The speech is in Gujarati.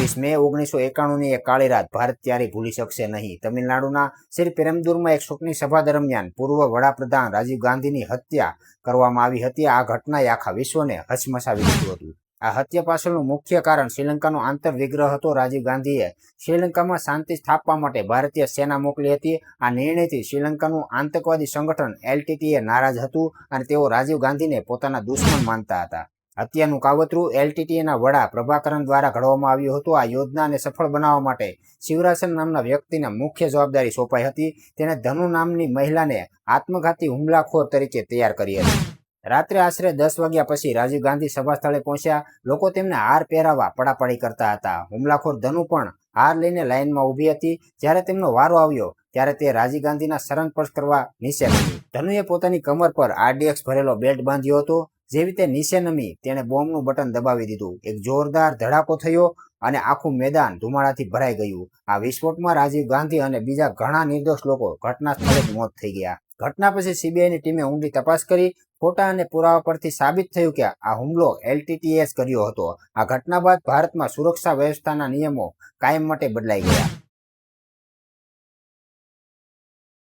23 મે 1991ની એક કાળી રાત ભારત ક્યારેય ભૂલી શકશે નહીં. તમિલનાડુના શ્રી પેરમ્બદૂરમાં એક શોકની સભા દરમિયાન પૂર્વ વડાપ્રધાન રાજીવ ગાંધીની હત્યા કરવામાં આવી હતી. આ ઘટનાએ આખા વિશ્વને હચમચાવી દીધું હતું. આ હત્યા પાછળનું મુખ્ય કારણ શ્રીલંકાનો આંતરવિગ્રહ હતો. રાજીવ ગાંધીએ શ્રીલંકામાં શાંતિ સ્થાપવા માટે ભારતીય સેના મોકલી હતી. આ નિર્ણયથી શ્રીલંકાનું આતંકવાદી સંગઠન LTTE નારાજ હતું અને તેઓ રાજીવ ગાંધીને પોતાના દુશ્મન માનતા હતા. હત્યાનું કાવતરું LTTEના વડા પ્રભાકરન દ્વારા ઘડવામાં આવ્યું હતું. આ યોજનાને સફળ બનાવવા માટે શિવરાસન નામના વ્યક્તિને મુખ્ય જવાબદારી સોંપાઈ હતી. તેણે ધનુ નામની મહિલાને આત્મઘાતી હુમલાખોર તરીકે તૈયાર કરી હતી. રાત્રે આશરે 10 વાગ્યા પછી રાજીવ ગાંધી સભા સ્થળે પહોંચ્યા. લોકો તેમને હાર પહેરાવવા પડાપડી કરતા હતા. હુમલાખોર ધનુ પણ હાર લઈને લાઇનમાં ઊભી હતી. જ્યારે તેમનો વારો આવ્યો ત્યારે તે રાજીવ ગાંધીના શરણસ્પર્શ કરવા નીચે નમી. ધનુએ પોતાની કમર પર RDX ભરેલો બેલ્ટ બાંધ્યો હતો. જેવી તે નીચે નમી તેણે બોમ્બનું બટન દબાવી દીધું. એક જોરદાર ધડાકો થયો અને આખું મેદાન ધુમાડાથી ભરાઈ ગયું. આ વિસ્ફોટમાં રાજીવ ગાંધી અને બીજા ઘણા નિર્દોષ લોકો ઘટના સ્થળે જ મોત થઈ ગયા. ઘટના પછી CBIની ટીમે ઊંડી તપાસ કરી. ફોટા અને પુરાવા પરથી સાબિત થયું કે આ હુમલો LTTE કર્યો હતો. આ ઘટના બાદ ભારતમાં સુરક્ષા વ્યવસ્થાના નિયમો કાયમ માટે બદલાઈ ગયા.